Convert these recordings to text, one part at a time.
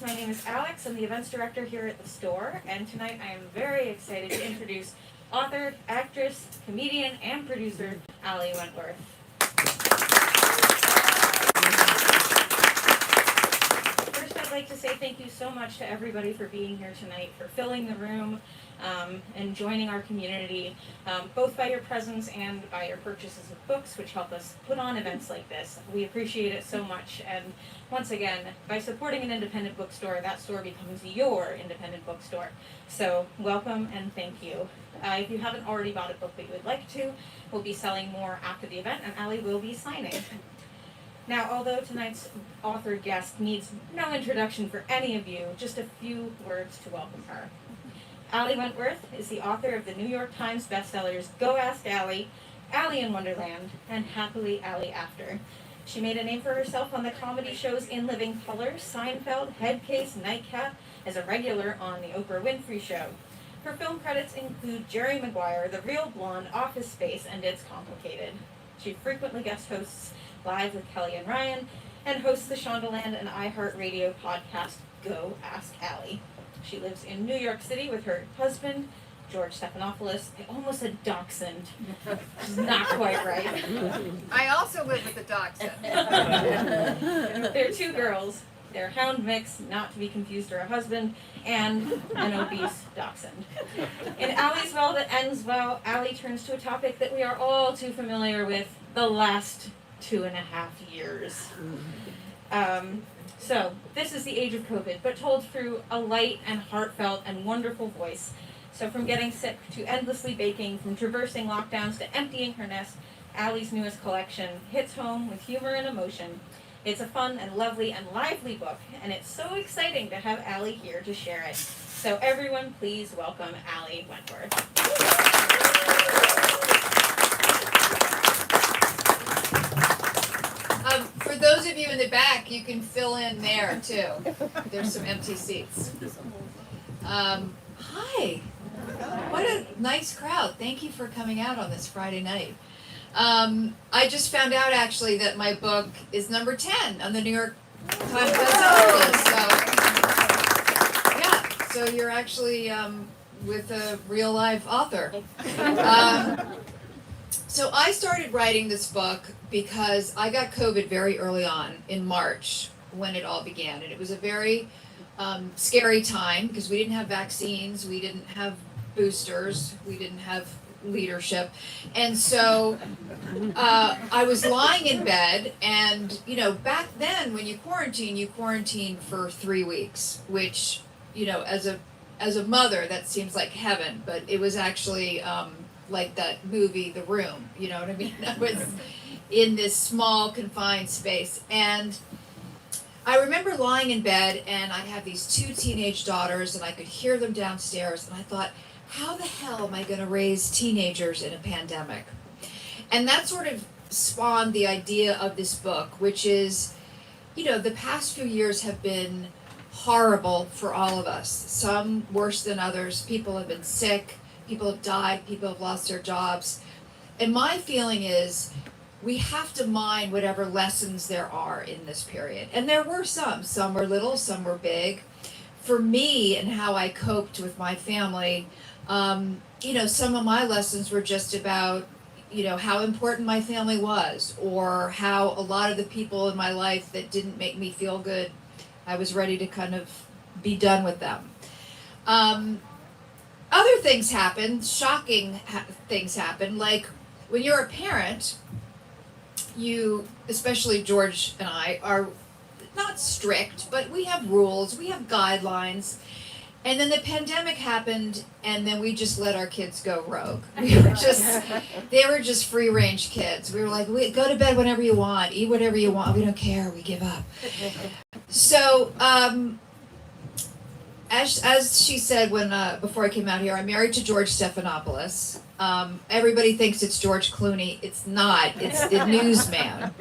My name is Alex. I'm the events director here at the store, and tonight I am very excited to introduce author, actress, comedian, and producer Ali Wentworth. First, I'd like to say thank you so much to everybody for being here tonight, for filling the room, and joining our community, both by your presence and by your purchases of books, which help us put on events like this. We appreciate it so much, and once again, by supporting an independent bookstore, that store becomes your independent bookstore. So welcome and thank you. If you haven't already bought a book that you would like to, we'll be selling more after the event, and Ali will be signing. Now, although tonight's author guest needs no introduction for any of you, just a few words to welcome her. Ali Wentworth is the author of the New York Times bestsellers Go Ask Ali, Ali in Wonderland, and Happily Ali After. She made a name for herself on the comedy shows In Living Color, Seinfeld, Headcase, Nightcap, as a regular on The Oprah Winfrey Show. Her film credits include Jerry Maguire, The Real Blonde, Office Space, and It's Complicated. She frequently guest hosts Live with Kelly and Ryan, and hosts the Shondaland and iHeartRadio podcast Go Ask Ali. She lives in New York City with her husband, George Stephanopoulos. I almost said dachshund. Which is not quite right. I also live with a dachshund. They're two girls. They're a hound mix, not to be confused for a husband, and an obese dachshund. In Ali's Well That Ends Well, Ali turns to a topic that we are all too familiar with, the last 2.5 years. So, this is the age of COVID, but told through a light and heartfelt and wonderful voice. So from getting sick to endlessly baking, from traversing lockdowns to emptying her nest, Ali's newest collection hits home with humor and emotion. It's a fun and lovely and lively book, and it's so exciting to have Ali here to share it. So everyone, please welcome Ali Wentworth. For those of you in the back, you can fill in there too. There's some empty seats. Hi. What a nice crowd. Thank you for coming out on this Friday night. I just found out actually that my book is number 10 on the New York Times bestseller list. So you're actually with a real live author. So I started writing this book because I got COVID very early on in March when it all began. And it was a very scary time because we didn't have vaccines, we didn't have boosters, we didn't have leadership. And so I was lying in bed, and back then when you quarantine for 3 weeks, which as a mother that seems like heaven, but it was actually like that movie The Room, you know what I mean? I was in this small confined space, and I remember lying in bed, and I had these 2 teenage daughters, and I could hear them downstairs, and I thought, how the hell am I going to raise teenagers in a pandemic? And that sort of spawned the idea of this book, which is, the past few years have been horrible for all of us. Some worse than others. People have been sick, people have died, people have lost their jobs. And my feeling is we have to mine whatever lessons there are in this period. And there were some. Some were little, some were big. For me and how I coped with my family, some of my lessons were just about, how important my family was, or how a lot of the people in my life that didn't make me feel good, I was ready to kind of be done with them. Other things happened, shocking things happened, like when you're a parent, you, especially George and I, are not strict, but we have rules, we have guidelines. And then the pandemic happened, and then we just let our kids go rogue. They were just free range kids. We were like, go to bed whenever you want, eat whatever you want, we don't care, we give up. So, as she said before I came out here, I'm married to George Stephanopoulos. Everybody thinks it's George Clooney. It's not. It's the newsman.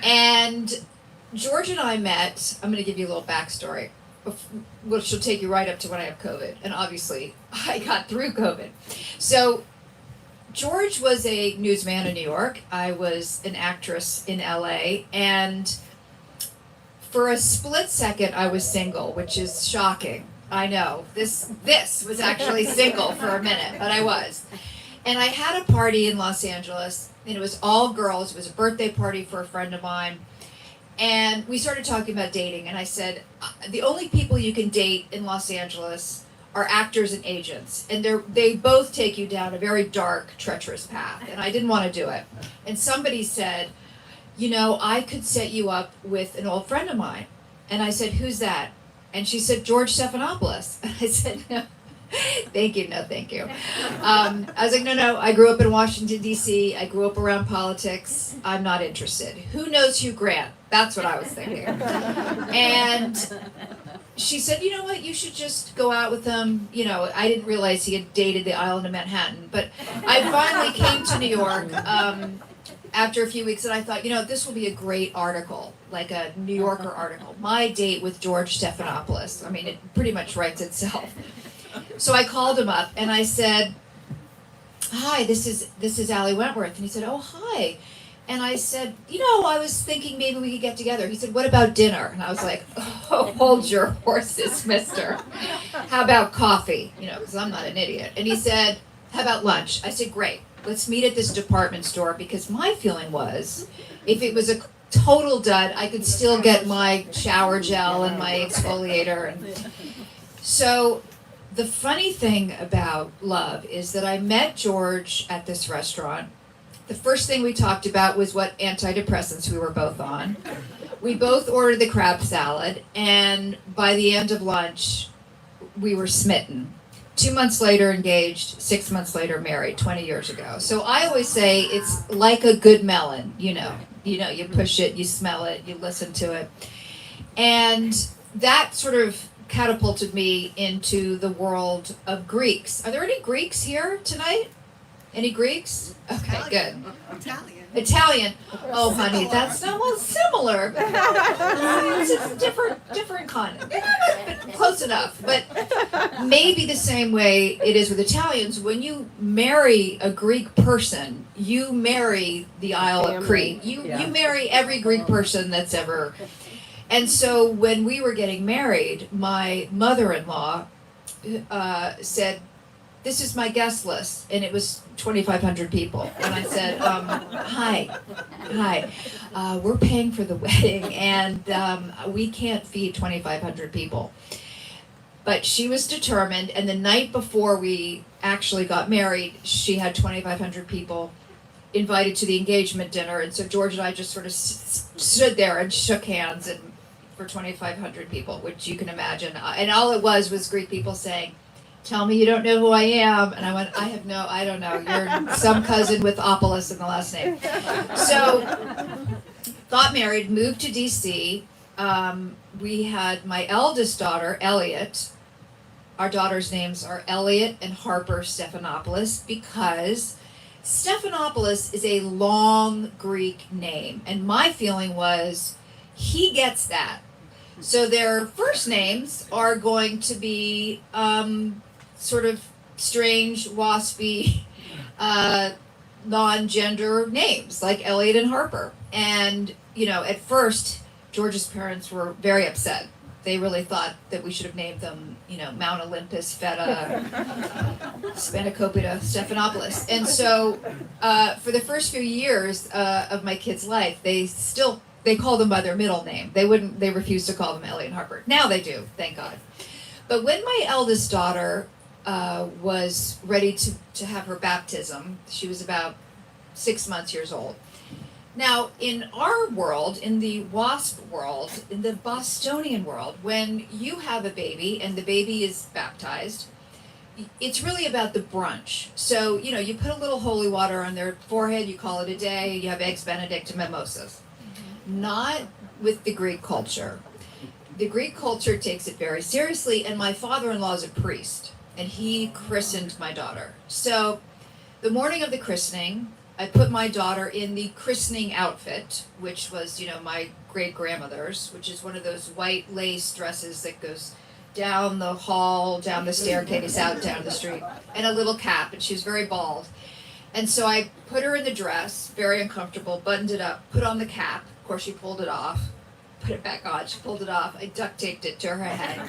And George and I met, I'm going to give you a little backstory, which will take you right up to when I have COVID. And obviously, I got through COVID. So George was a newsman in New York. I was an actress in LA. And For a split second, I was single, which is shocking. I know. This was actually single for a minute, but I was. And I had a party in Los Angeles, and it was all girls. It was a birthday party for a friend of mine. And we started talking about dating, and I said, the only people you can date in Los Angeles are actors and agents. And they both take you down a very dark, treacherous path. And I didn't want to do it. And somebody said, you know, I could set you up with an old friend of mine. And I said, who's that? And she said, George Stephanopoulos. And I said, no, thank you, no thank you. I was like, no, I grew up in Washington, D.C. I grew up around politics. I'm not interested. Who knows Hugh Grant? That's what I was thinking. And she said, you know what, you should just go out with him. You know, I didn't realize he had dated the island of Manhattan. But I finally came to New York after a few weeks, and I thought, you know, this will be a great article, like a New Yorker article. My date with George Stephanopoulos. I mean, it pretty much writes itself. So I called him up and I said, hi, this is Allie Wentworth. And he said, oh, hi. And I said, you know, I was thinking maybe we could get together. He said, what about dinner? And I was like, oh, hold your horses, mister. How about coffee? You know, because I'm not an idiot. And he said, how about lunch? I said, great. Let's meet at this department store, because my feeling was if it was a total dud, I could still get my shower gel and my exfoliator. And so the funny thing about love is that I met George at this restaurant. The first thing we talked about was what antidepressants we were both on. We both ordered the crab salad, and by the end of lunch, we were smitten. 2 months later, engaged. 6 months later, married. 20 years ago. So I always say it's like a good melon. You know, you push it, you smell it, you listen to it, and that sort of catapulted me into the world of Greeks. Are there any Greeks here tonight? Any Greeks? Okay, good. Italian. Oh, honey, that's not well similar. It's a different continent. But close enough. But maybe the same way it is with Italians. When you marry a Greek person, you marry the Isle of Crete. You marry every Greek person that's ever. And so when we were getting married, my mother-in-law said, this is my guest list, and it was 2,500 people. And I said, hi, we're paying for the wedding, and we can't feed 2,500 people. But she was determined, and the night before we actually got married, she had 2,500 people invited to the engagement dinner, and so George and I just sort of stood there and shook hands and for 2,500 people, which you can imagine. And all it was Greek people saying, tell me you don't know who I am. And I went, I don't know. You're some cousin with Opolis in the last name. So, got married, moved to DC. We had my eldest daughter, Elliot. Our daughters' names are Elliot and Harper Stephanopoulos, because Stephanopoulos is a long Greek name. And my feeling was, he gets that. So their first names are going to be sort of strange, waspy, non-gender names like Elliot and Harper. And, you know, at first, George's parents were very upset. They really thought that we should have named them, you know, Mount Olympus, Feta, Spanakopita, Stephanopoulos. And so for the first few years of my kid's life, they call them by their middle name. They refused to call them Elliot and Harper. Now they do, thank God. But when my eldest daughter was ready to have her baptism, she was about 6 years old. Now, in our world, in the WASP world, in the Bostonian world, when you have a baby and the baby is baptized, it's really about the brunch. So, you know, you put a little holy water on their forehead, you call it a day, you have eggs Benedict and mimosas. Not with the Greek culture. The Greek culture takes it very seriously, and my father-in-law is a priest, and he christened my daughter. So the morning of the christening, I put my daughter in the christening outfit, which was, you know, my great-grandmother's, which is one of those white lace dresses that goes down the hall, down the staircase, out down the street, and a little cap, and she was very bald. And so I put her in the dress, very uncomfortable, buttoned it up, put on the cap. Of course, she pulled it off, put it back on. She pulled it off. I duct taped it to her head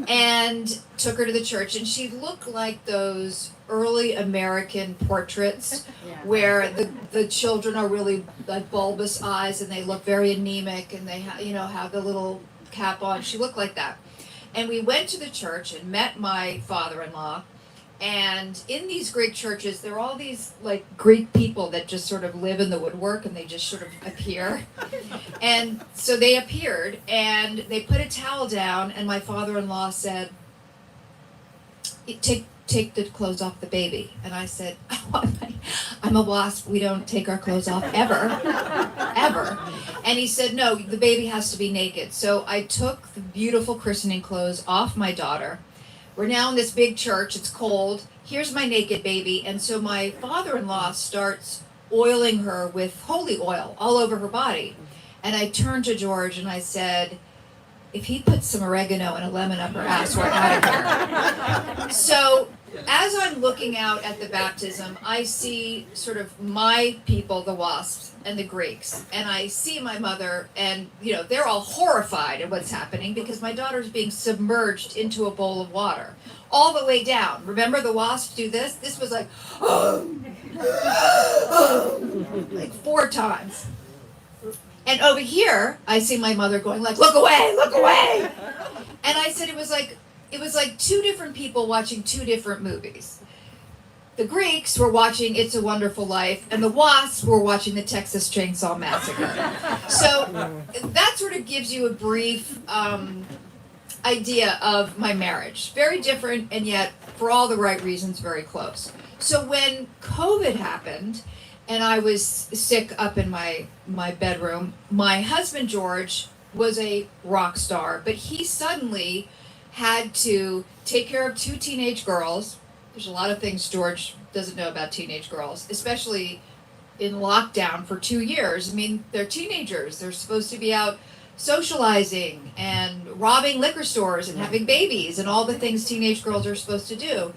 and took her to the church. And she looked like those early American portraits where the children are really like bulbous eyes and they look very anemic and they have the little cap on. She looked like that. And we went to the church and met my father-in-law. And in these Greek churches, there are all these like Greek people that just sort of live in the woodwork and they just sort of appear. And so they appeared and they put a towel down and my father-in-law said, take the clothes off the baby. And I said, oh, I'm a wasp. We don't take our clothes off ever, ever. And he said, no, the baby has to be naked. So I took the beautiful christening clothes off my daughter. We're now in this big church. It's cold. Here's my naked baby. And so my father-in-law starts oiling her with holy oil all over her body. And I turned to George and I said, if he puts some oregano and a lemon up her ass, we're out of here. So as I'm looking out at the baptism, I see sort of my people, the wasps, and the Greeks. And I see my mother, and they're all horrified at what's happening because my daughter's being submerged into a bowl of water all the way down. Remember the wasps do this? This was like, like 4 times. And over here, I see my mother going like, look away, look away. And I said it was like 2 different people watching 2 different movies. The Greeks were watching It's a Wonderful Life, and the wasps were watching the Texas Chainsaw Massacre. So that sort of gives you a brief idea of my marriage. Very different, and yet, for all the right reasons, very close. So when COVID happened, and I was sick up in my bedroom, my husband, George, was a rock star, but he suddenly had to take care of 2 teenage girls. There's a lot of things George doesn't know about teenage girls, especially in lockdown for 2 years. I mean, they're teenagers. They're supposed to be out socializing and robbing liquor stores and having babies and all the things teenage girls are supposed to do.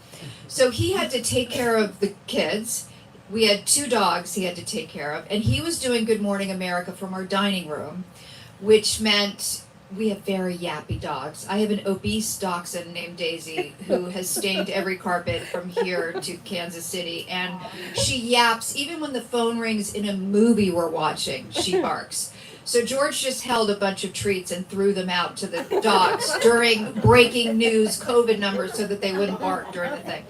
So he had to take care of the kids. We had 2 dogs he had to take care of. And he was doing Good Morning America from our dining room, which meant we have very yappy dogs. I have an obese dachshund named Daisy who has stained every carpet from here to Kansas City. And she yaps. Even when the phone rings in a movie we're watching, she barks. So George just held a bunch of treats and threw them out to the dogs during breaking news COVID numbers so that they wouldn't bark during the thing.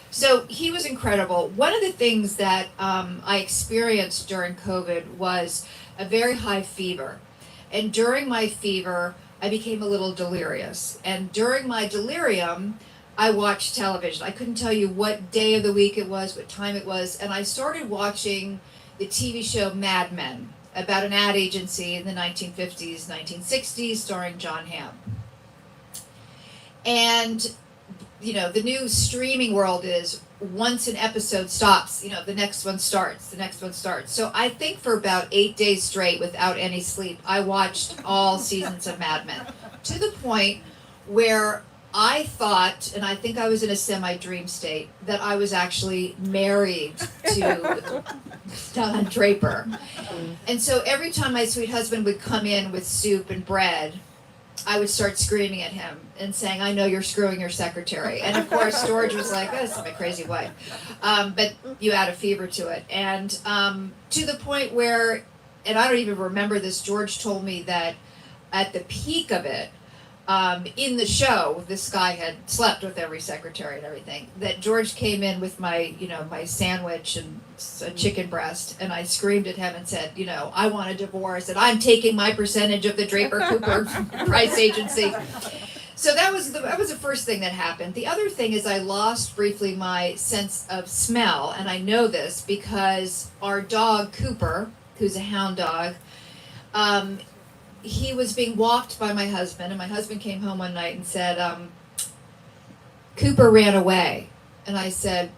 So he was incredible. One of the things that I experienced during COVID was a very high fever. And during my fever, I became a little delirious. And during my delirium, I watched television. I couldn't tell you what day of the week it was, what time it was. And I started watching the TV show Mad Men, about an ad agency in the 1950s, 1960s, starring John Hamm. And, the new streaming world is once an episode stops, the next one starts. So I think for about 8 days straight without any sleep, I watched all seasons of Mad Men to the point where I thought, and I think I was in a semi-dream state, that I was actually married to Don Draper. And so every time my sweet husband would come in with soup and bread, I would start screaming at him and saying, I know you're screwing your secretary. And of course, George was like, oh, this is my crazy wife. But you add a fever to it. And to the point where, and I don't even remember this, George told me that at the peak of it, in the show, this guy had slept with every secretary and everything, that George came in with my sandwich and a chicken breast, and I screamed at him and said, I want a divorce, and I'm taking my percentage of the Draper Cooper Price Agency. So that was the first thing that happened. The other thing is I lost briefly my sense of smell, and I know this because our dog Cooper, who's a hound dog, he was being walked by my husband, and my husband came home one night and said, Cooper ran away. And I said,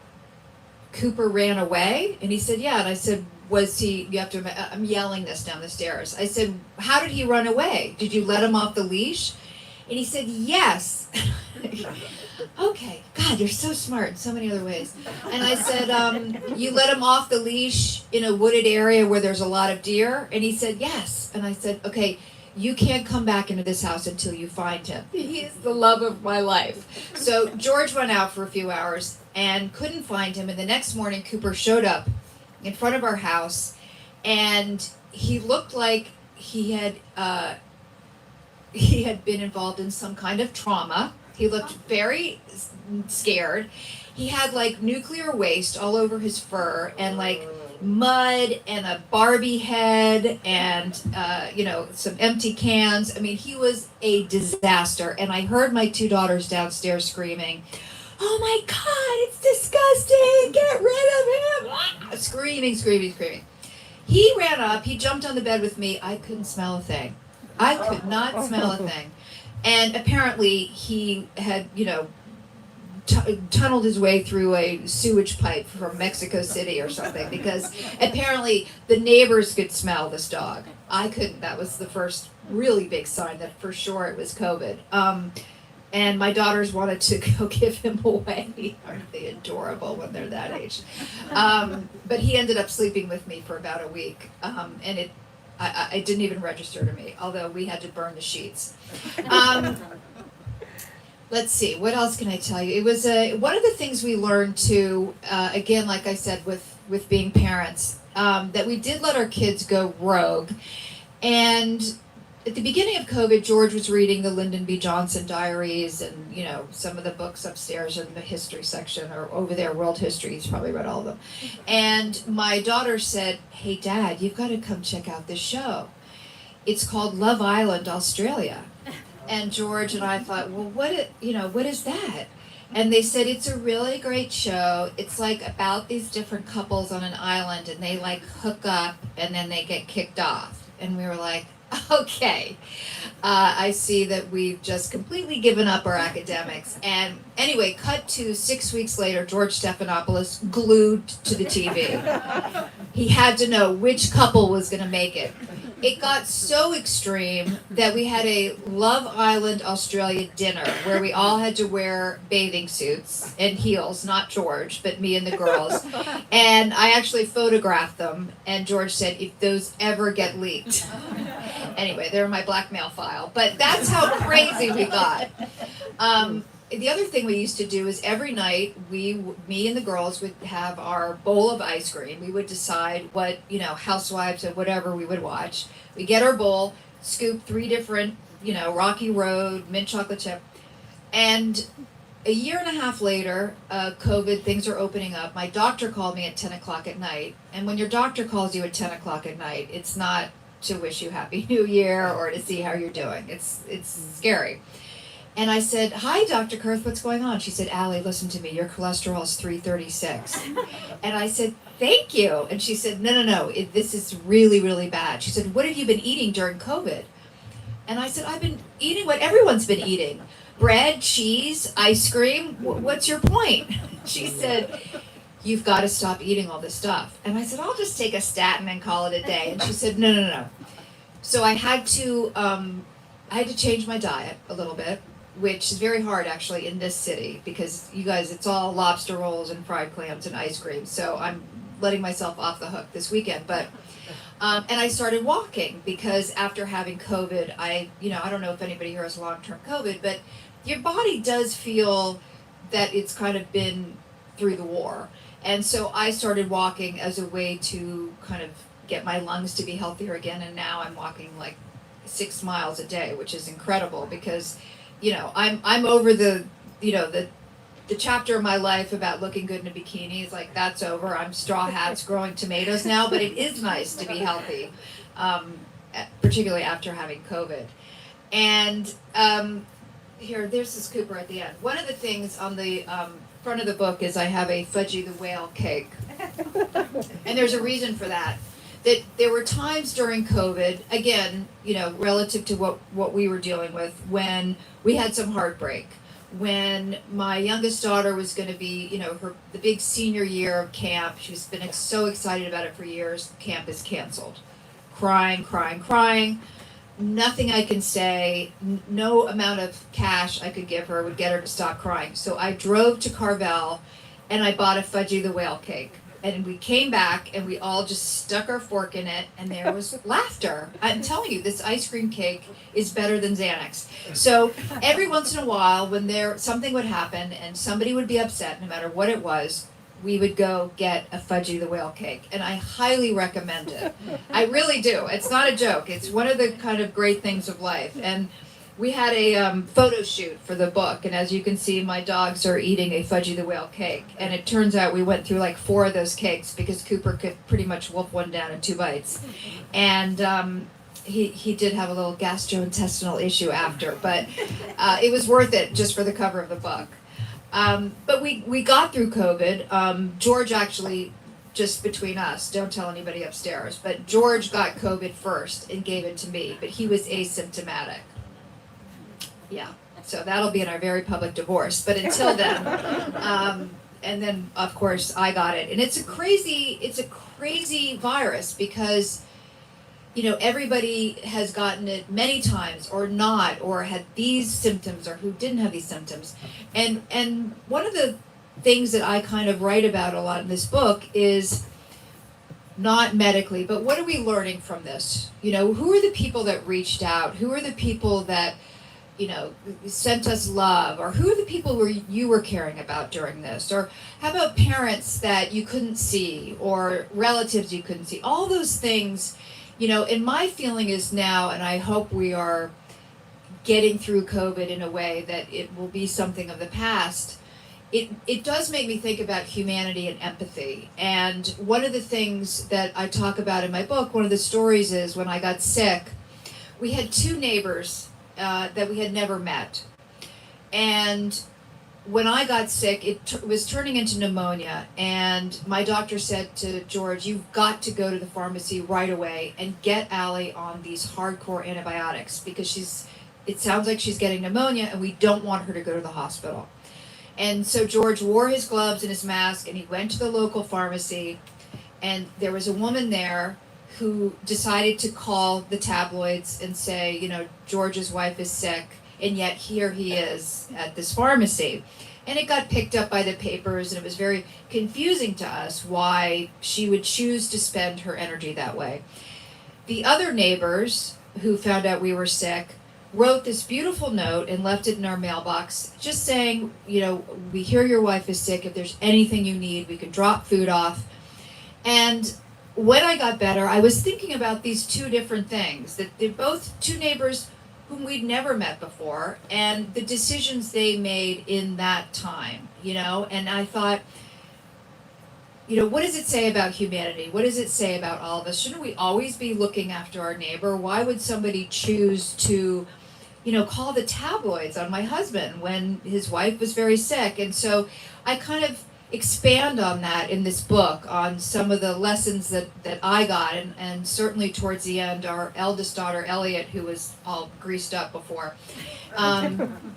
Cooper ran away? And he said, yeah. And I said, I'm yelling this down the stairs. I said, how did he run away? Did you let him off the leash? And he said, yes. Okay, God, you're so smart in so many other ways. And I said, you let him off the leash in a wooded area where there's a lot of deer? And he said, yes. And I said, okay, you can't come back into this house until you find him. He is the love of my life. So George went out for a few hours and couldn't find him. And the next morning, Cooper showed up in front of our house, and he looked like he had been involved in some kind of trauma. He looked very scared. He had like nuclear waste all over his fur, and like mud and a Barbie head, and some empty cans. I mean, he was a disaster. And I heard my two daughters downstairs screaming, "Oh my God, it's disgusting, get rid of him!" Screaming. He ran up, he jumped on the bed with me. I couldn't smell a thing. I could not smell a thing. And apparently he had, tunneled his way through a sewage pipe from Mexico City or something, because apparently the neighbors could smell this dog. I couldn't. That was the first really big sign that for sure it was COVID. And my daughters wanted to go give him away. Aren't they adorable when they're that age? But he ended up sleeping with me for about a week. And it didn't even register to me, although we had to burn the sheets. Let's see, what else can I tell you? It was one of the things we learned too, again, like I said, with being parents, that we did let our kids go rogue. And at the beginning of COVID, George was reading the Lyndon B. Johnson diaries and, some of the books upstairs in the history section, or over there, world history. He's probably read all of them. And my daughter said, "Hey, Dad, you've got to come check out this show. It's called Love Island, Australia." And George and I thought, well, what is that? And they said, it's a really great show. It's like about these different couples on an island, and they like hook up and then they get kicked off. And we were like, okay, I see that we've just completely given up our academics. And anyway, cut to 6 weeks later, George Stephanopoulos glued to the TV. He had to know which couple was going to make it. It got so extreme that we had a Love Island Australia dinner where we all had to wear bathing suits and heels, not George, but me and the girls. And I actually photographed them, and George said, if those ever get leaked. Anyway, they're in my blackmail file. But that's how crazy we got. The other thing we used to do is every night me and the girls would have our bowl of ice cream. We would decide what, Housewives or whatever we would watch. We get our bowl, scoop 3 different, Rocky Road, mint chocolate chip. And a year and a half later, COVID, things are opening up. My doctor called me at 10 o'clock at night. And when your doctor calls you at 10 o'clock at night, it's not to wish you Happy New Year or to see how you're doing. It's scary. And I said, "Hi, Dr. Kurth, what's going on?" She said, "Allie, listen to me. Your cholesterol is 336. And I said, "Thank you." And she said, No. This is really, really bad. She said, "What have you been eating during COVID?" And I said, "I've been eating what everyone's been eating. Bread, cheese, ice cream. What's your point?" She said, "You've got to stop eating all this stuff." And I said, "I'll just take a statin and call it a day." And she said, No. So I had to change my diet a little bit, which is very hard actually in this city, because you guys, it's all lobster rolls and fried clams and ice cream. So I'm letting myself off the hook this weekend. But and I started walking, because after having COVID, I don't know if anybody here has long-term COVID, but your body does feel that it's kind of been through the war. And so I started walking as a way to kind of get my lungs to be healthier again. And now I'm walking like 6 miles a day, which is incredible, because I'm over the chapter of my life about looking good in a bikini. It's like, that's over. I'm straw hats growing tomatoes now, but it is nice to be healthy, particularly after having COVID. And there's this Cooper at the end. One of the things on the front of the book is I have a Fudgy the Whale cake. And there's a reason for that. That there were times during COVID, again, relative to what we were dealing with, when we had some heartbreak. When my youngest daughter was going to be, the big senior year of camp, she's been so excited about it for years. Camp is canceled. Crying. Nothing I can say, no amount of cash I could give her would get her to stop crying. So I drove to Carvel and I bought a Fudgy the Whale cake. And we came back and we all just stuck our fork in it and there was laughter. I'm telling you, this ice cream cake is better than Xanax. So every once in a while when something would happen and somebody would be upset, no matter what it was, we would go get a Fudgy the Whale cake, and I highly recommend it. I really do. It's not a joke. It's one of the kind of great things of life. And we had a photo shoot for the book, and as you can see, my dogs are eating a Fudgy the Whale cake. And it turns out we went through like 4 of those cakes because Cooper could pretty much wolf one down in 2 bites. And he did have a little gastrointestinal issue after, but it was worth it just for the cover of the book. But we got through COVID. George actually, just between us, don't tell anybody upstairs, but George got COVID first and gave it to me, but he was asymptomatic. Yeah, so that'll be in our very public divorce. But until then, and then of course I got it, and it's a crazy virus because, you know, everybody has gotten it many times or not, or had these symptoms or who didn't have these symptoms. And one of the things that I kind of write about a lot in this book is not medically, but what are we learning from this? You know, who are the people that reached out? Who are the people that, you know, sent us love? Or who are the people who you were caring about during this? Or how about parents that you couldn't see, or relatives you couldn't see? All those things. You know, and my feeling is now, and I hope we are getting through COVID in a way that it will be something of the past, it does make me think about humanity and empathy. And one of the things that I talk about in my book, one of the stories is when I got sick, we had 2 neighbors that we had never met. And when I got sick, it was turning into pneumonia, and my doctor said to George, you've got to go to the pharmacy right away and get Allie on these hardcore antibiotics because it sounds like she's getting pneumonia and we don't want her to go to the hospital. And so George wore his gloves and his mask and he went to the local pharmacy, and there was a woman there who decided to call the tabloids and say, you know, George's wife is sick, and yet here he is at this pharmacy. And it got picked up by the papers, and it was very confusing to us why she would choose to spend her energy that way. The other neighbors who found out we were sick wrote this beautiful note and left it in our mailbox, just saying, you know, we hear your wife is sick. If there's anything you need, we can drop food off. And when I got better, I was thinking about these 2 different things, that they're both 2 neighbors whom we'd never met before, and the decisions they made in that time, you know. And I thought, you know, what does it say about humanity? What does it say about all of us? Shouldn't we always be looking after our neighbor? Why would somebody choose to, you know, call the tabloids on my husband when his wife was very sick? And so I kind of expand on that in this book, on some of the lessons that I got, and certainly towards the end, our eldest daughter Elliot, who was all greased up before,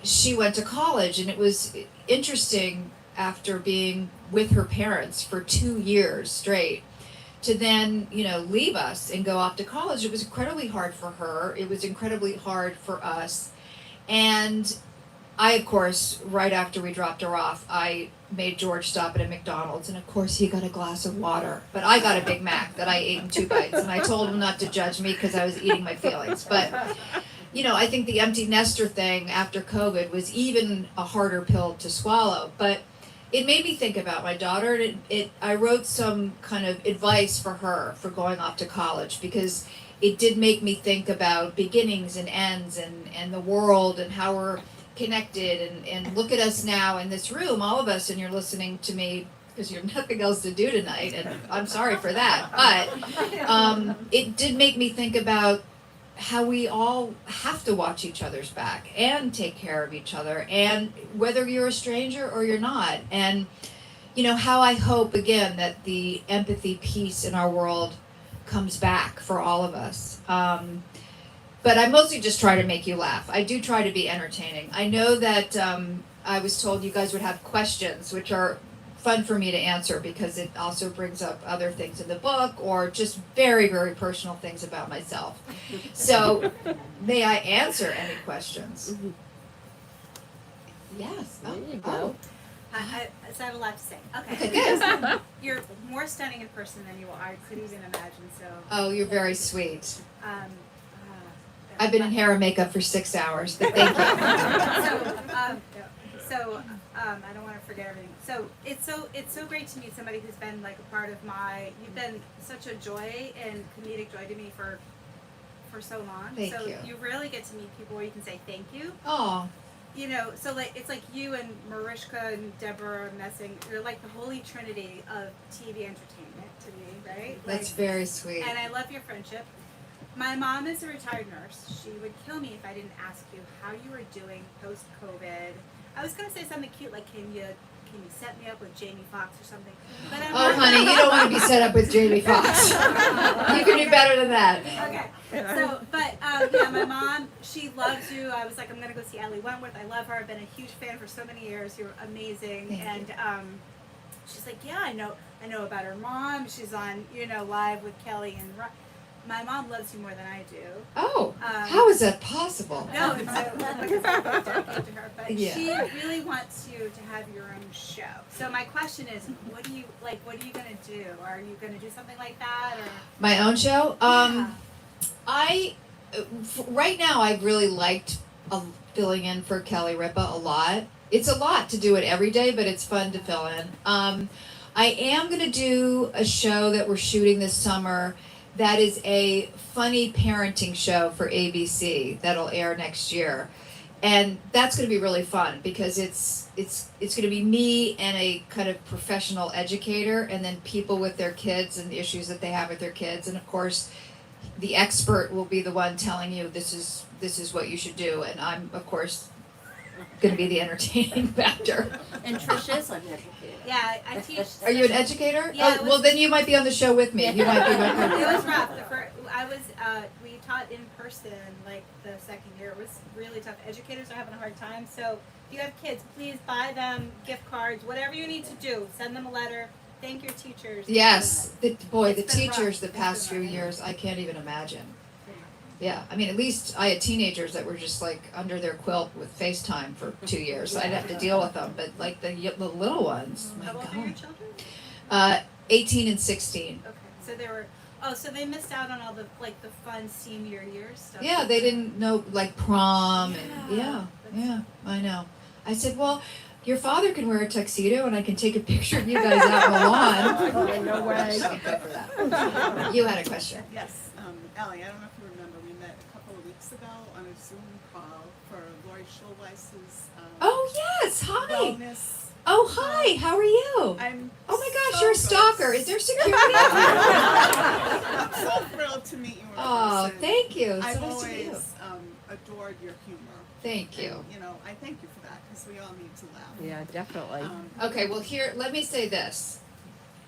she went to college, and it was interesting after being with her parents for 2 years straight to then, you know, leave us and go off to college. It was incredibly hard for her. It was incredibly hard for us. And I, of course, right after we dropped her off, I made George stop at a McDonald's, and of course he got a glass of water, but I got a Big Mac that I ate in 2 bites, and I told him not to judge me because I was eating my feelings. But, you know, I think the empty nester thing after COVID was even a harder pill to swallow, but it made me think about my daughter, and I wrote some kind of advice for her for going off to college, because it did make me think about beginnings and ends and the world and how we're connected, and look at us now in this room, all of us, and you're listening to me because you have nothing else to do tonight, and I'm sorry for that, but it did make me think about how we all have to watch each other's back and take care of each other, and whether you're a stranger or you're not, and you know, how I hope again that the empathy piece in our world comes back for all of us. But I mostly just try to make you laugh. I do try to be entertaining. I know that I was told you guys would have questions, which are fun for me to answer because it also brings up other things in the book or just very, very personal things about myself. So may I answer any questions? Yes. There you go. So I have a lot to say. Okay, Okay. good. You're more stunning in person than you are. I couldn't even imagine. So. Oh, you're very sweet. Um, I've been in hair and makeup for 6 hours, but thank you. I don't want to forget everything. So it's so great to meet somebody who's been like a part of my. You've been such a joy and comedic joy to me for so long. Thank so you. rarely get to meet people where you can say thank you. Oh, You know, so like it's like you and Mariska and Deborah Messing. You're like the holy trinity of TV entertainment to me, right? that's Like, very sweet. and I love your friendship. My mom is a retired nurse. She would kill me if I didn't ask you how you were doing post COVID. I was gonna say something cute like can you set me up with Jamie Foxx or something? But I'm Oh, not- honey, you don't want to be set up with Jamie Foxx. You can do better than that. Okay. So, but yeah, my mom, she loves you. I was like, I'm gonna go see Ellie Wentworth. I love her. I've been a huge fan for so many years. You're amazing. Thank and she's like, yeah, I know about her mom. She's on, live with Kelly and my mom loves you more than I do. Oh, how is that possible? No, it's dedicated to her. But Yeah. she really wants you to have your own show. So my question is, what are you gonna do? Are you gonna do something like that or? My own show? Yeah. Right now, I've really liked filling in for Kelly Ripa a lot. It's a lot to do it every day, but it's fun to fill in. I am going to do a show that we're shooting this summer that is a funny parenting show for ABC that'll air next year. And that's going to be really fun because it's going to be me and a kind of professional educator and then people with their kids and the issues that they have with their kids. And of course, the expert will be the one telling you this is what you should do, and I'm of course going to be the entertaining factor. And Trish is an educator. Yeah, I teach. Are you an educator? Yeah, Oh, well then you might be on the show with me. You might be my It partner. was rough. We taught in person like the second year. It was really tough. Educators are having a hard time. So if you have kids, please buy them gift cards, whatever you need to do. Send them a letter. Thank your teachers. Yes, the It's been teachers rough. the It's past been few rough. years, I can't even imagine. Yeah, I mean, at least I had teenagers that were just like under their quilt with FaceTime for 2 years. So I'd have to deal with them, but like the little ones, my How old are your God. children? 18 and 16. Okay, so they were. Oh, so they missed out on all the the fun senior year stuff. Yeah, they didn't know like prom and Yeah. yeah, I know. I said, well, your father can wear a tuxedo and I can take a picture of you guys out on the lawn. No way. Just can't go for that. You had a question. Yes, Allie, I don't know if you remember, we met a couple of weeks ago on a Zoom call for Lori Schulweiss's Oh yes, hi. wellness. Oh hi, how are you? I'm Oh my gosh, so you're a good. stalker. Is there security? I'm so thrilled to meet you in Oh, person. thank you. It's I've so nice to meet you. always adored your humor. Thank you. And, I thank you for that because we all need to laugh. Yeah, definitely. Okay, well here, let me say this.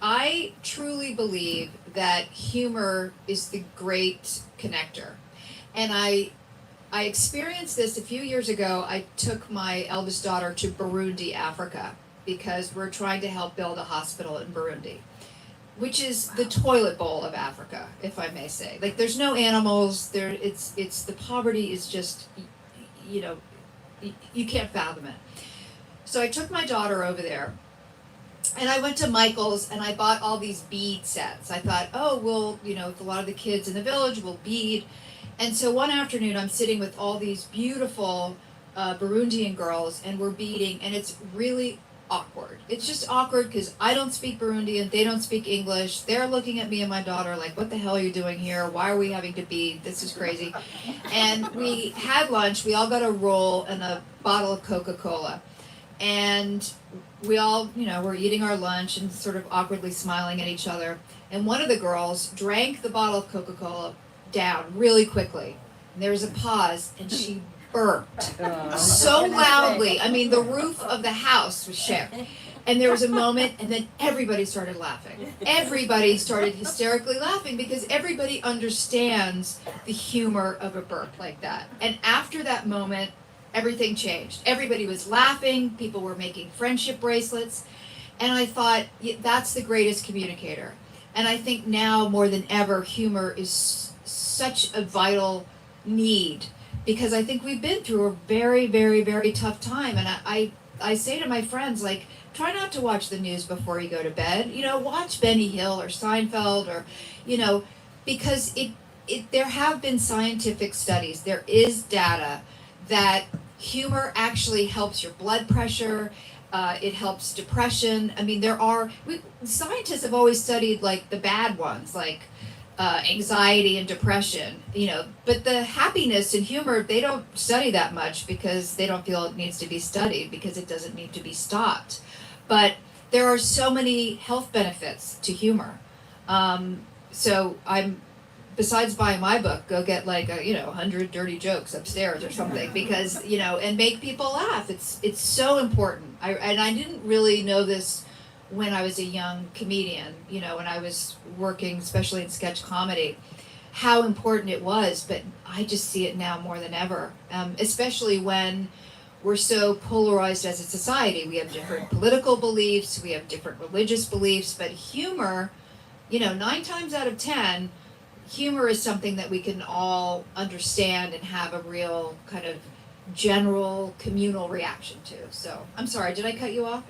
I truly believe that humor is the great connector. And I experienced this a few years ago. I took my eldest daughter to Burundi, Africa, because we're trying to help build a hospital in Burundi, which is the toilet bowl of Africa, if I may say. Like there's no animals there. It's the poverty is just, you can't fathom it. So I took my daughter over there. And I went to Michael's and I bought all these bead sets. I thought, oh, well, a lot of the kids in the village will bead. And so one afternoon I'm sitting with all these beautiful Burundian girls and we're beading and it's really awkward. It's just awkward because I don't speak Burundian, they don't speak English. They're looking at me and my daughter like, what the hell are you doing here? Why are we having to bead? This is crazy. And we had lunch. We all got a roll and a bottle of Coca-Cola. And we all, were eating our lunch and sort of awkwardly smiling at each other. And one of the girls drank the bottle of Coca-Cola down really quickly. And there was a pause and she burped so loudly. I mean, the roof of the house was shook. And there was a moment and then everybody started laughing. Everybody started hysterically laughing because everybody understands the humor of a burp like that. And after that moment, everything changed. Everybody was laughing. People were making friendship bracelets. And I thought, that's the greatest communicator. And I think now more than ever, humor is such a vital need because I think we've been through a very, very, very tough time. And I I say to my friends, like, try not to watch the news before you go to bed. You know, watch Benny Hill or Seinfeld or, you know, because there have been scientific studies. There is data that humor actually helps your blood pressure. It helps depression. I mean, scientists have always studied like the bad ones, like anxiety and depression, you know, but the happiness and humor, they don't study that much because they don't feel it needs to be studied because it doesn't need to be stopped. But there are so many health benefits to humor. So besides buying my book, go get like 100 dirty jokes upstairs or something because, you know, and make people laugh. It's so important. I didn't really know this when I was a young comedian, you know, when I was working, especially in sketch comedy, how important it was, but I just see it now more than ever, especially when we're so polarized as a society. We have different political beliefs, we have different religious beliefs, but humor, you know, 9 times out of 10, humor is something that we can all understand and have a real kind of general communal reaction to. So, I'm sorry, did I cut you off?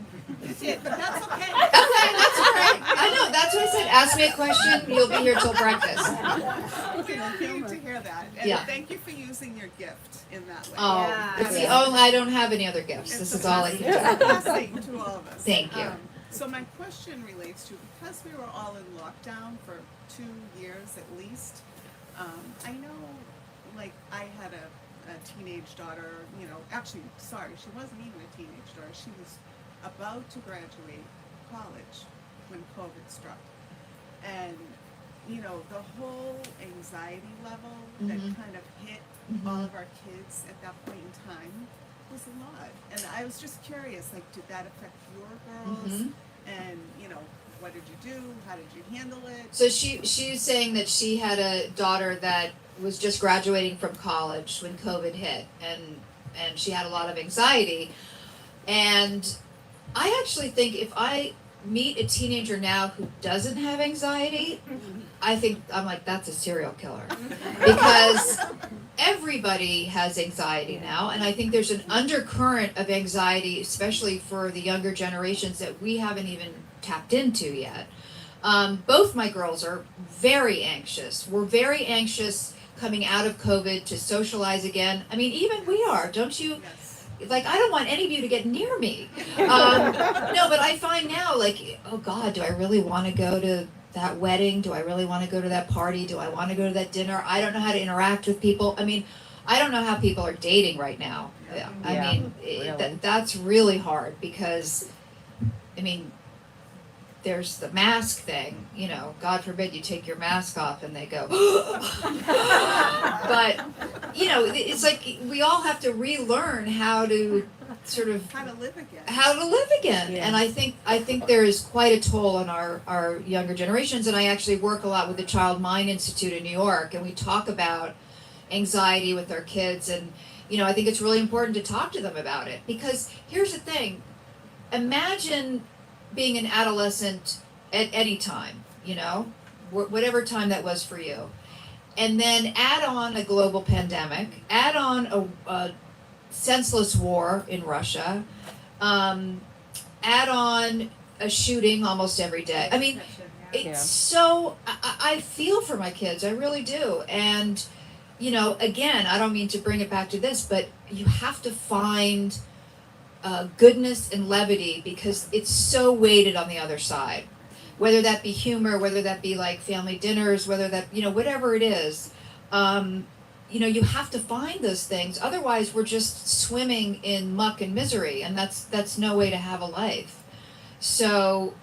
You did, but that's okay. Okay, that's all right. I know, that's what I said. Ask me a question, you'll be here till breakfast. Okay, I'm pleased to hear that. And Yeah. thank you for using your gift in that way. Oh, Yeah. it's the only, I don't have any other gifts. This is all I can do. It's a blessing to all of us. Thank you. So my question relates to, because we were all in lockdown for 2 years at least, I know, like, I had a teenage daughter, you know, actually, sorry, she wasn't even a teenage daughter. She was about to graduate college when COVID struck. And, you know, the whole anxiety level that Mhm. kind of hit Mhm. all of our kids at that point in time was a lot. And I was just curious, like, did that affect your girls? Mhm. And, you know, what did you do? How did you handle it? So she's saying that she had a daughter that was just graduating from college when COVID hit, and she had a lot of anxiety. And I actually think if I meet a teenager now who doesn't have anxiety, I'm like, that's a serial killer. Because everybody has anxiety now, and I think there's an undercurrent of anxiety, especially for the younger generations, that we haven't even tapped into yet. Both my girls are very anxious. We're very anxious coming out of COVID to socialize again. I mean, even we are, don't you? Yes. Like, I don't want any of you to get near me. No, but I find now, like, oh God, do I really want to go to that wedding? Do I really want to go to that party? Do I want to go to that dinner? I don't know how to interact with people. I mean, I don't know how people are dating right now. I Yeah, mean, really. that's really hard because, I mean, there's the mask thing, you know, God forbid you take your mask off and they go, but, you know, it's like we all have to relearn how to sort of How to live again. Yeah. And I think there is quite a toll on our younger generations. And I actually work a lot with the Child Mind Institute in New York, and we talk about anxiety with our kids. And, you know, I think it's really important to talk to them about it, because here's the thing. Imagine being an adolescent at any time, you know, whatever time that was for you. And then add on a global pandemic, add on a senseless war in Russia, add on a shooting almost every day. I mean, it's so, I feel for my kids, I really do. And, you know, again, I don't mean to bring it back to this, but you have to find goodness and levity, because it's so weighted on the other side. Whether that be humor, whether that be like family dinners, whether that, you know, whatever it is, you know, you have to find those things. Otherwise, we're just swimming in muck and misery, and that's no way to have a life. So,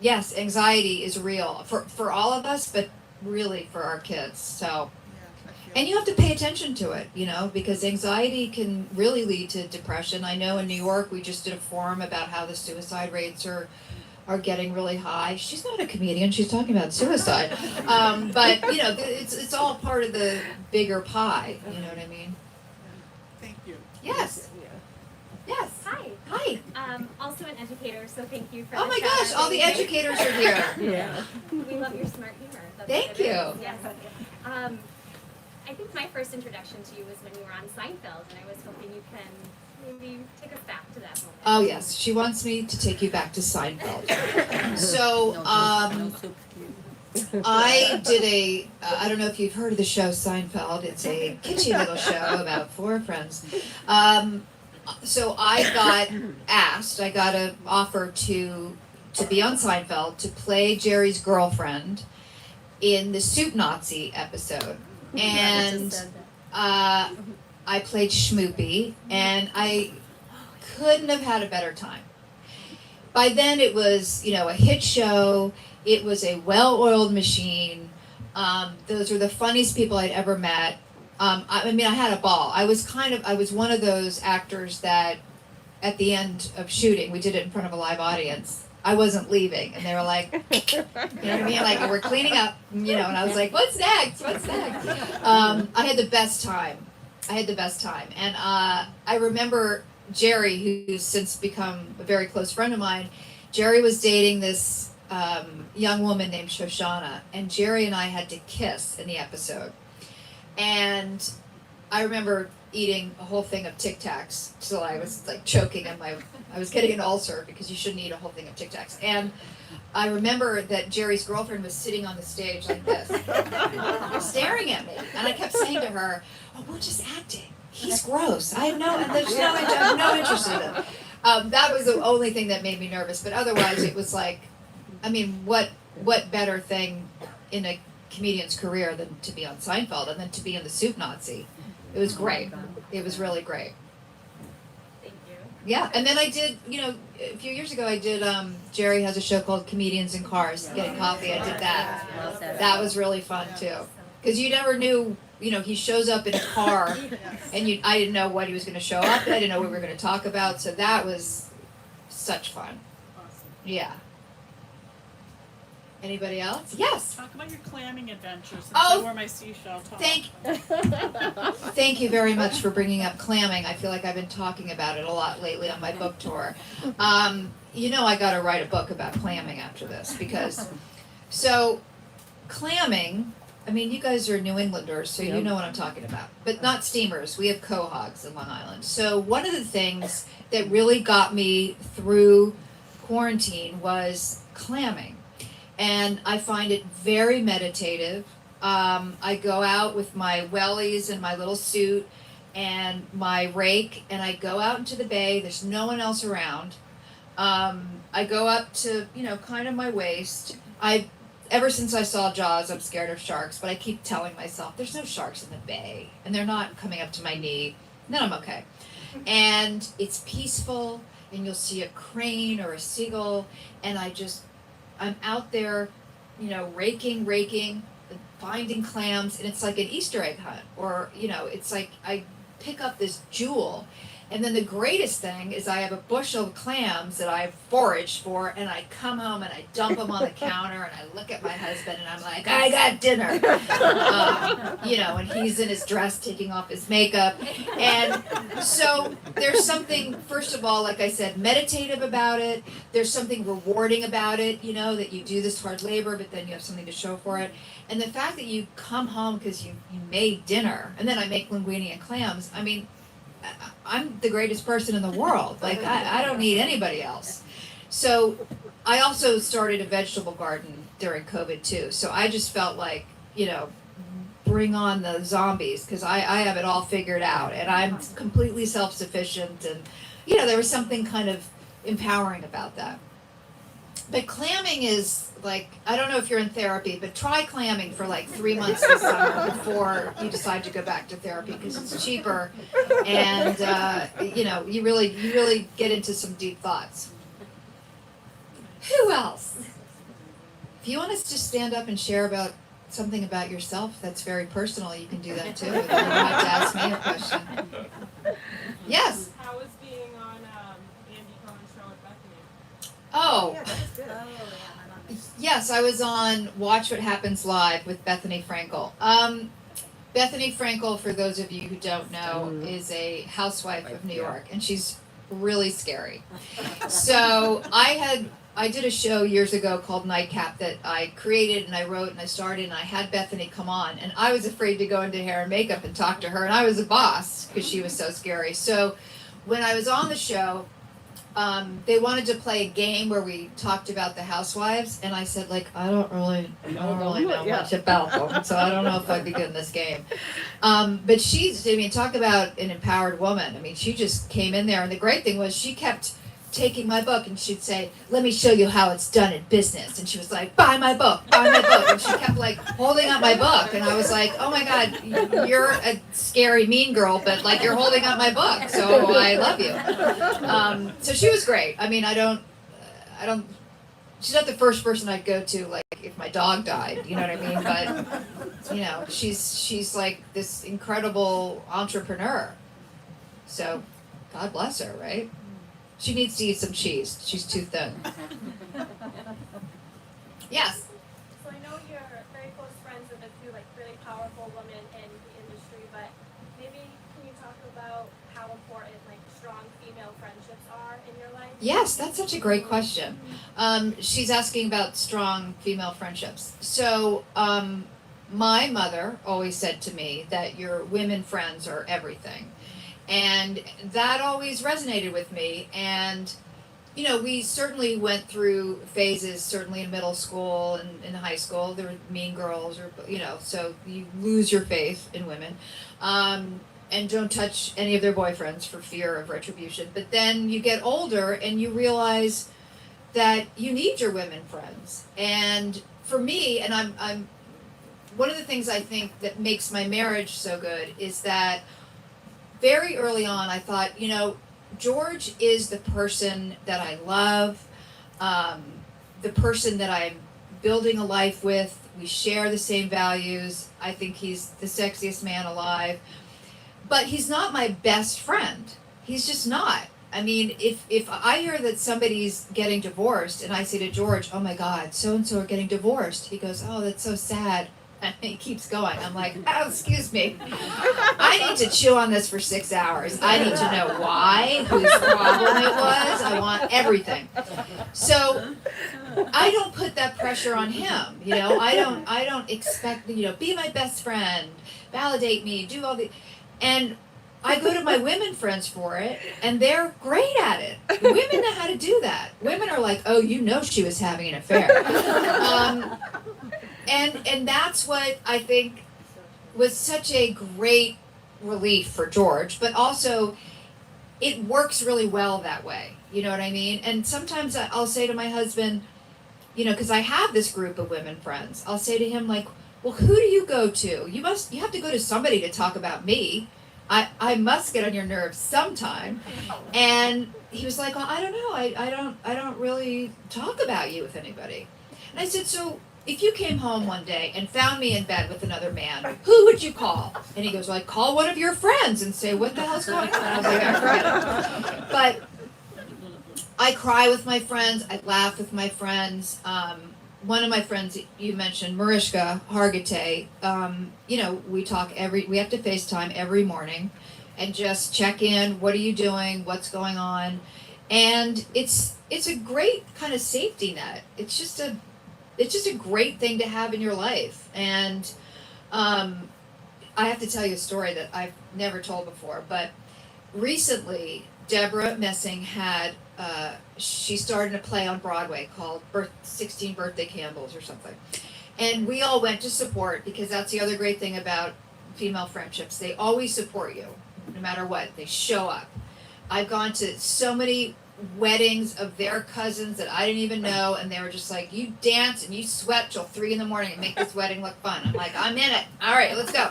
yes, anxiety is real for all of us, but really for our kids. So, Yeah, I feel and you have to pay attention to it, you know, because anxiety can really lead to depression. I know in New York we just did a forum about how the suicide rates are getting really high. She's not a comedian, she's talking about suicide. But, you know, it's all part of the bigger pie, you know what I mean? Thank you. Yes, yes. Hi. Hi. Also an educator, so thank you for Oh the my shout gosh, out. all the educators are here. Yeah. We love your smart humor. That's Thank what it is. you. Yes. I think my first introduction to you was when you were on Seinfeld, and I was hoping you can maybe take us back to that moment. Oh yes, she wants me to take you back to Seinfeld. So I did I don't know if you've heard of the show Seinfeld. It's a kitschy little show about four friends. So I got I got an offer to be on Seinfeld to play Jerry's girlfriend in the Soup Nazi episode, and I played Schmoopy, and I couldn't have had a better time. By then it was, a hit show. It was a well-oiled machine. Those were the funniest people I'd ever met. I had a ball. I was one of those actors that at the end of shooting, we did it in front of a live audience. I wasn't leaving, and they were like, you know what I mean? Like, we're cleaning up, and I was like, what's next? I had the best time. And I remember Jerry, who's since become a very close friend of mine. Jerry was dating this young woman named Shoshana, and Jerry and I had to kiss in the episode. And I remember eating a whole thing of Tic Tacs till I was like choking on I was getting an ulcer because you shouldn't eat a whole thing of Tic Tacs. And I remember that Jerry's girlfriend was sitting on the stage like this, staring at me. And I kept saying to her, "Oh, we're just acting. He's gross. I'm no interest in him." That was the only thing that made me nervous. But otherwise, it was like, what better thing in a comedian's career than to be on Seinfeld and then to be in the Soup Nazi? It was great. It was really great. Thank you. Yeah, and then I did, a few years ago, I did, Jerry has a show called Comedians in Cars, Getting Coffee. I did that. That was really fun too. Because you never knew, he shows up in a car and I didn't know what he was going to show up. I didn't know what we were going to talk about. So that was such fun. Awesome. Yeah. Anybody else? Yes. Talk about your clamming adventure since Oh, I wore my seashell top. Thank you very much for bringing up clamming. I feel like I've been talking about it a lot lately on my book tour. I got to write a book about clamming after this because, clamming, you guys are New Englanders, so you know what I'm talking about. But not steamers. We have quahogs in Long Island. So one of the things that really got me through quarantine was clamming. And I find it very meditative. I go out with my wellies and my little suit and my rake, and I go out into the bay. There's no one else around. I go up to, kind of my waist. Ever since I saw Jaws, I'm scared of sharks, but I keep telling myself there's no sharks in the bay, and they're not coming up to my knee. Then I'm okay. And it's peaceful, and you'll see a crane or a seagull, and I'm out there, raking, finding clams, and it's like an Easter egg hunt, or, it's like I pick up this jewel. And then the greatest thing is I have a bushel of clams that I've foraged for, and I come home and I dump them on the counter, and I look at my husband and I'm like, I got dinner. And he's in his dress taking off his makeup. And so there's something, first of all, like I said, meditative about it. There's something rewarding about it, that you do this hard labor, but then you have something to show for it. And the fact that you come home because you made dinner, and then I make linguine and clams, I'm the greatest person in the world. Like, I don't need anybody else. So I also started a vegetable garden during COVID too. So I just felt like, bring on the zombies, because I have it all figured out and I'm completely self-sufficient, and there was something kind of empowering about that. But clamming is like, I don't know if you're in therapy, but try clamming for like 3 months this summer before you decide to go back to therapy, because it's cheaper and you really get into some deep thoughts. Who else? If you want us to stand up and share about something about yourself that's very personal, you can do that too. You don't have to ask me a question. Yes. How was being on Andy Cohen's show with Bethany? Oh. Yeah, that was good. Oh, yeah, my mom. Yes, I was on Watch What Happens Live with Bethany Frankel. Bethany Frankel, for those of you who don't know, is a housewife of New York, and she's really scary. So I did a show years ago called Nightcap that I created and I wrote and I started, and I had Bethany come on, and I was afraid to go into hair and makeup and talk to her, and I was a boss because she was so scary. So when I was on the show, they wanted to play a game where we talked about the housewives, and I said, like, I don't really know much about them, so I don't know if I'd be good in this game. But talk about an empowered woman. I mean, she just came in there, and the great thing was she kept taking my book, and she'd say, let me show you how it's done in business. And she was like, buy my book. And she kept like holding up my book. And I was like, oh my God, you're a scary mean girl, but like you're holding up my book. So I love you. So she was great. I mean, she's not the first person I'd go to, like if my dog died, you know what I mean? But you know, she's like this incredible entrepreneur. So God bless her, right? She needs to eat some cheese. She's too thin. Yes. So I know you're very close friends with a few like really powerful women in the industry, but maybe can you talk about how important like strong female friendships are in your life? Yes, that's such a great question. She's asking about strong female friendships. So my mother always said to me that your women friends are everything. And that always resonated with me. And, you know, we certainly went through phases, certainly in middle school and in high school. There were mean girls, or, you know, so you lose your faith in women. And don't touch any of their boyfriends for fear of retribution. But then you get older and you realize that you need your women friends. And for me, and I'm one of the things I think that makes my marriage so good is that very early on, I thought, you know, George is the person that I love, the person that I'm building a life with. We share the same values. I think he's the sexiest man alive. But he's not my best friend. He's just not. I mean, if I hear that somebody's getting divorced and I say to George, oh my God, so-and-so are getting divorced. He goes, oh, that's so sad. And he keeps going. I'm like, oh, excuse me. I need to chew on this for 6 hours. I need to know why, whose problem it was. I want everything. So I don't put that pressure on him. You know, I don't expect, you know, be my best friend, validate me, do all the, and I go to my women friends for it, and they're great at it. Women know how to do that. Women are like, oh, you know, she was having an affair. And that's what I think was such a great relief for George, but also it works really well that way. You know what I mean? And sometimes I'll say to my husband, you know, because I have this group of women friends, I'll say to him like, well, who do you go to? You have to go to somebody to talk about me. I must get on your nerves sometime. And he was like, well, I don't know. I don't really talk about you with anybody. And I said, so if you came home one day and found me in bed with another man, who would you call? And he goes, well, I'd call one of your friends and say, what the hell's going on? I was like, I forget it. But I cry with my friends. I laugh with my friends. One of my friends you mentioned, Mariska Hargitay, you know, we have to FaceTime every morning and just check in. What are you doing? What's going on? And it's a great kind of safety net. It's just a great thing to have in your life. And I have to tell you a story that I've never told before, but recently Deborah Messing had she started a play on Broadway called 16 Birthday Candles or something. And we all went to support, because that's the other great thing about female friendships. They always support you, no matter what. They show up. I've gone to so many weddings of their cousins that I didn't even know, and they were just like, you dance and you sweat till 3 a.m. and make this wedding look fun. I'm like, I'm in it. All right, let's go.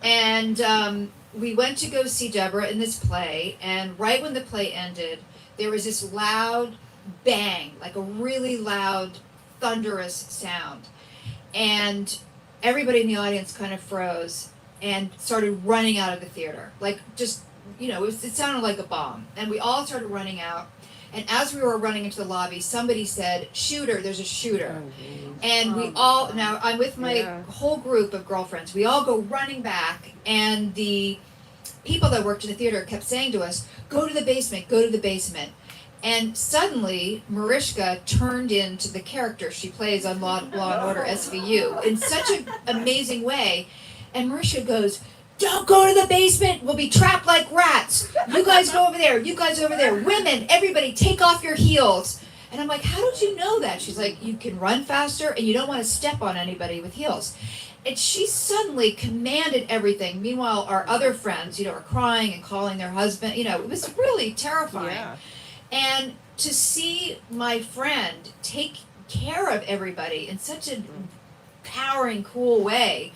And we went to go see Deborah in this play, and right when the play ended, there was this loud bang, like a really loud, thunderous sound. And everybody in the audience kind of froze and started running out of the theater. Like, just, you know, it sounded like a bomb. And we all started running out. And as we were running into the lobby, somebody said, shooter, there's a shooter. And we all, now I'm with my whole group of girlfriends, we all go running back, and the people that worked in the theater kept saying to us, go to the basement, go to the basement. And suddenly, Mariska turned into the character she plays on Law and Order SVU in such an amazing way. And Mariska goes, don't go to the basement. We'll be trapped like rats. You guys go over there. You guys over there. Women, everybody take off your heels. And I'm like, how did you know that? She's like, you can run faster and you don't want to step on anybody with heels. And she suddenly commanded everything. Meanwhile, our other friends, are crying and calling their husband. It was really terrifying. Yeah. And to see my friend take care of everybody in such a empowering, cool way.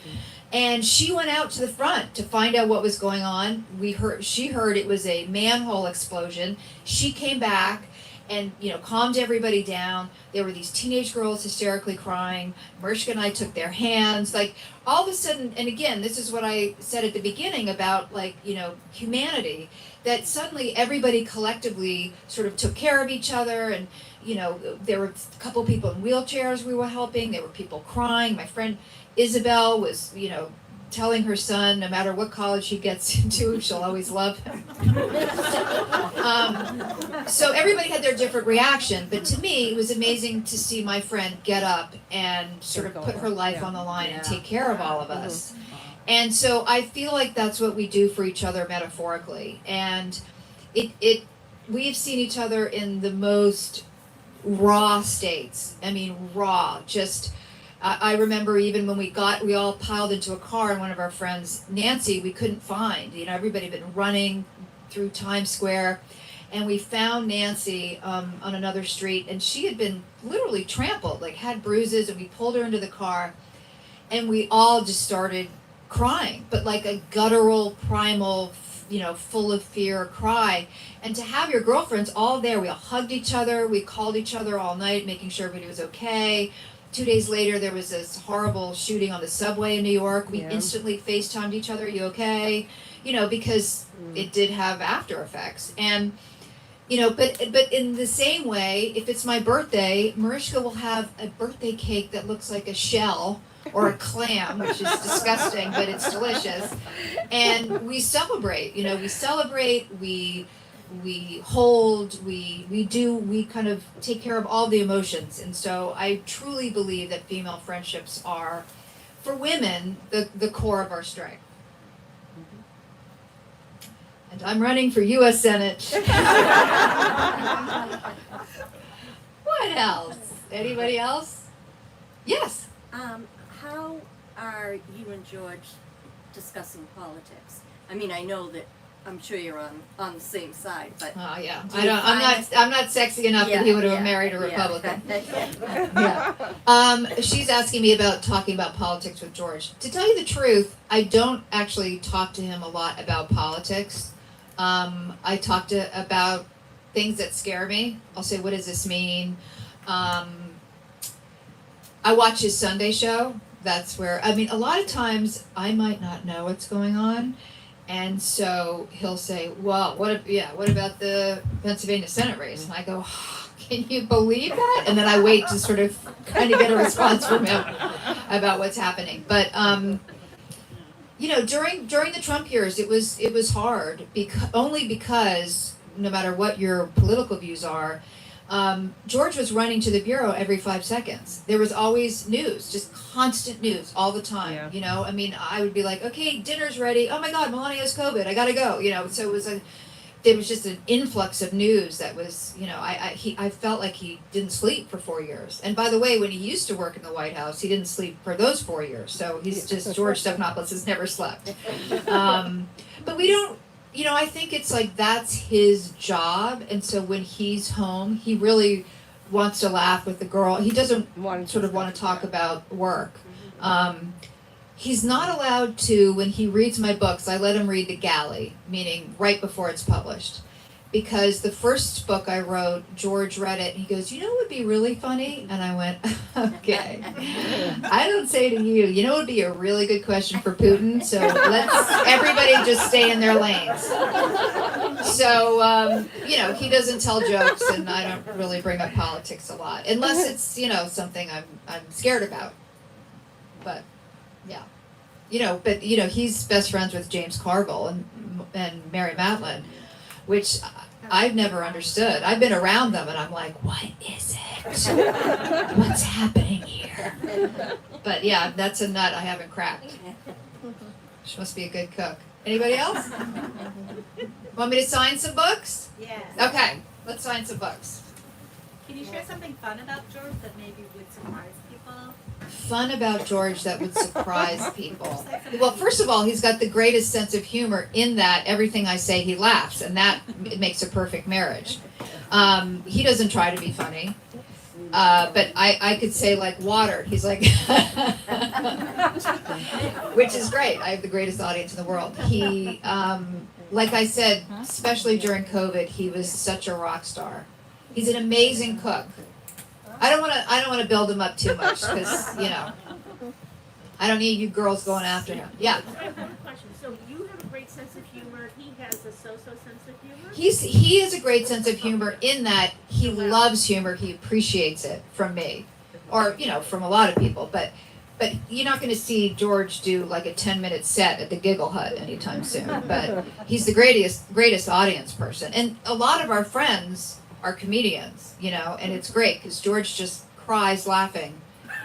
And she went out to the front to find out what was going on. She heard it was a manhole explosion. She came back and, calmed everybody down. There were these teenage girls hysterically crying. Mariska and I took their hands. Like, all of a sudden, and again, this is what I said at the beginning about, humanity, that suddenly everybody collectively sort of took care of each other. And, there were a couple people in wheelchairs we were helping. There were people crying. My friend Isabel was, telling her son, no matter what college he gets into, she'll always love him. So everybody had their different reaction, but to me, it was amazing to see my friend get up and sort of put her life on the line and take care of all of us. And so I feel like that's what we do for each other metaphorically. And we've seen each other in the most raw states. I mean, raw, just... I remember even when we all piled into a car, and one of our friends, Nancy, we couldn't find. Everybody had been running through Times Square, and we found Nancy on another street, and she had been literally trampled, had bruises, and we pulled her into the car, and we all just started crying, but like a guttural, primal, full of fear cry. And to have your girlfriends all there, we all hugged each other, we called each other all night, making sure everybody was okay. 2 days later, there was this horrible shooting on the subway in New York. We instantly FaceTimed each other, you okay? Because it did have after effects. And, but in the same way, if it's my birthday, Mariska will have a birthday cake that looks like a shell or a clam, which is disgusting, but it's delicious. And we celebrate, we hold, we kind of take care of all the emotions. And so I truly believe that female friendships are, for women, the core of our strength. And I'm running for U.S. Senate. What else? Anybody else? Yes. How are you and George discussing politics? I mean, I know that I'm sure you're on the same side, but Yeah. Do you I'm not sexy enough that he would have married a Republican. Yeah. She's asking me about talking about politics with George. To tell you the truth, I don't actually talk to him a lot about politics. I talk about things that scare me. I'll say, what does this mean? I watch his Sunday show. That's where, a lot of times I might not know what's going on. And so he'll say, well, what about the Pennsylvania Senate race? And I go, can you believe that? And then I wait to sort of kind of get a response from him about what's happening. But, during the Trump years, it was hard only because no matter what your political views are, George was running to the bureau every 5 seconds. There was always news, just constant news all the time. Yeah. I would be like, okay, dinner's ready. Oh my God, Melania has COVID. I gotta go. So there was just an influx of news that was, I felt like he didn't sleep for 4 years. And by the way, when he used to work in the White House, he didn't sleep for those 4 years. So he's just, George Stephanopoulos has never slept. But we don't, I think it's like that's his job. And so when he's home, he really wants to laugh with the girl. He doesn't want to talk about work. He's not allowed to, when he reads my books, I let him read the galley, meaning right before it's published. Because the first book I wrote, George read it, and he goes, what would be really funny? And I went, okay. I don't say to you, it would be a really good question for Putin, so let's everybody just stay in their lanes. So, he doesn't tell jokes, and I don't really bring up politics a lot, unless it's, something I'm scared about. But, yeah. He's best friends with James Carville and Mary Matlin, which I've never understood. I've been around them and I'm like, what is it? What's happening here? But yeah, that's a nut I haven't cracked. She must be a good cook. Anybody else? Want me to sign some books? Yes. Okay, let's sign some books. Can you share something fun about George that maybe would surprise people? Fun about George that would surprise people. Well, first of all, he's got the greatest sense of humor in that everything I say he laughs, and that it makes a perfect marriage. He doesn't try to be funny. But I could say like water. He's like, which is great. I have the greatest audience in the world. He, like I said, especially during COVID, he was such a rock star. He's an amazing cook. I don't want to build him up too much because I don't need you girls going after him. Yeah. I have a question. So you have a great sense of humor. He has a so-so sense of humor. He has a great sense of humor in that he loves humor. He appreciates it from me, or from a lot of people. But you're not going to see George do like a 10-minute set at the Giggle Hut anytime soon. But he's the greatest audience person, and a lot of our friends are comedians, and it's great because George just cries laughing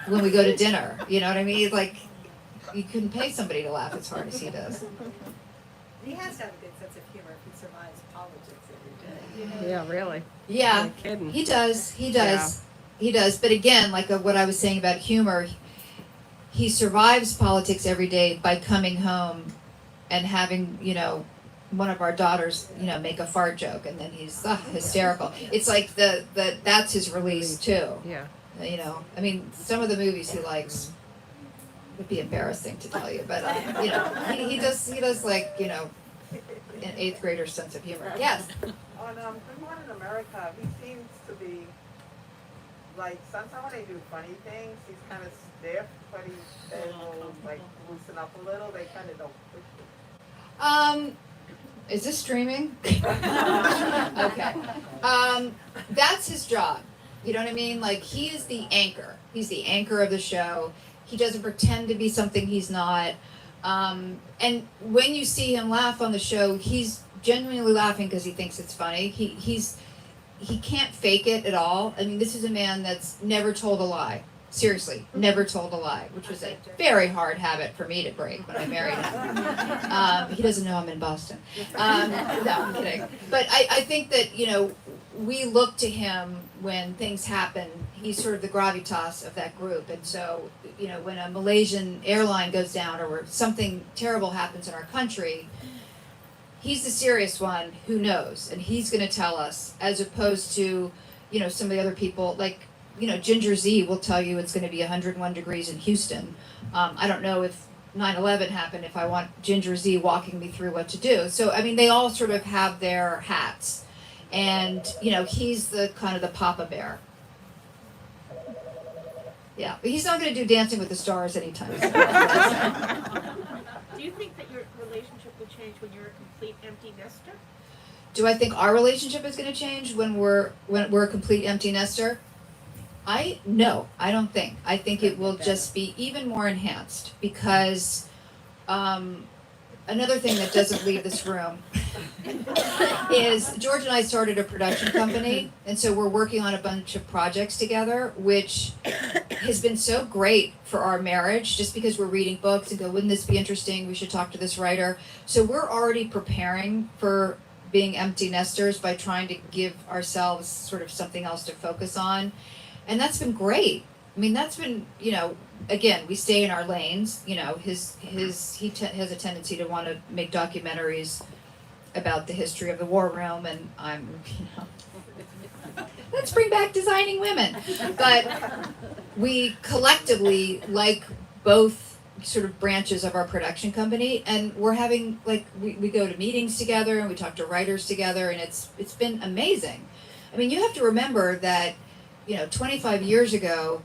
when we go to dinner. You know what I mean? Like, you couldn't pay somebody to laugh as hard as he does. He has to have a good sense of humor if he survives politics every day. Yeah, really. Yeah, No kidding. he does. He does. But again, like what I was saying about humor, he survives politics every day by coming home and having, one of our daughters, make a fart joke, and then he's hysterical. It's like that's his release too. Yeah. I mean, some of the movies he likes would be embarrassing to tell you, but he does like an 8th grader's sense of humor. Yes. On Good Morning America, he seems to be like sometimes when they do funny things, he's kind of stiff, but they will like loosen up a little. They kind of don't push it. Is this streaming? Okay. That's his job. You know what I mean? Like, he is the anchor. He's the anchor of the show. He doesn't pretend to be something he's not. And when you see him laugh on the show, he's genuinely laughing because he thinks it's funny. He can't fake it at all. I mean, this is a man that's never told a lie. Seriously, never told a lie, which was a very hard habit for me to break when I married him. He doesn't know I'm in Boston. No, I'm kidding. But I think that, we look to him when things happen. He's sort of the gravitas of that group. And so, when a Malaysian airline goes down or something terrible happens in our country, he's the serious one who knows. And he's going to tell us, as opposed to, some of the other people, like, Ginger Z will tell you it's going to be 101 degrees in Houston. I don't know if 9/11 happened, if I want Ginger Z walking me through what to do. So, I mean, they all sort of have their hats. And, he's the kind of the Papa Bear. Yeah, but he's not going to do Dancing with the Stars anytime soon. Do you think that your relationship will change when you're a complete empty nester? Do I think our relationship is going to change when we're a complete empty nester? No, I don't think. I think it will just be even more enhanced because another thing that doesn't leave this room is George and I started a production company, and so we're working on a bunch of projects together, which has been so great for our marriage just because we're reading books and go, wouldn't this be interesting? We should talk to this writer. So we're already preparing for being empty nesters by trying to give ourselves sort of something else to focus on. And that's been great. I mean, that's been, again, we stay in our lanes. He has a tendency to want to make documentaries about the history of the war room, and I'm, let's bring back Designing Women. But we collectively like both sort of branches of our production company, and we're having, like, we go to meetings together and we talk to writers together, and it's been amazing. I mean, you have to remember that 25 years ago,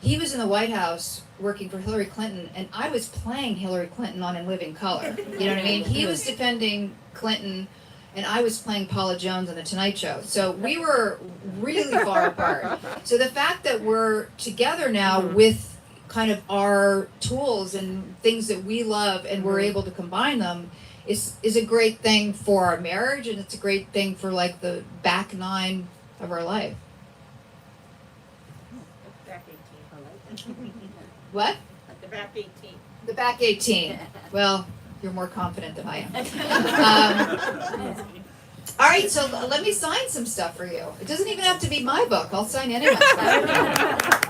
he was in the White House working for Hillary Clinton, and I was playing Hillary Clinton on In Living Color. You know what I mean? He was defending Clinton, and I was playing Paula Jones on The Tonight Show. So we were really far apart. So the fact that we're together now with kind of our tools and things that we love, and we're able to combine them, is a great thing for our marriage, and it's a great thing for, like, the back nine of our life. Back 18. What? The back 18. The back 18. Well, You're more confident than I am. All right, so let me sign some stuff for you. It doesn't even have to be my book. I'll sign anyone's book.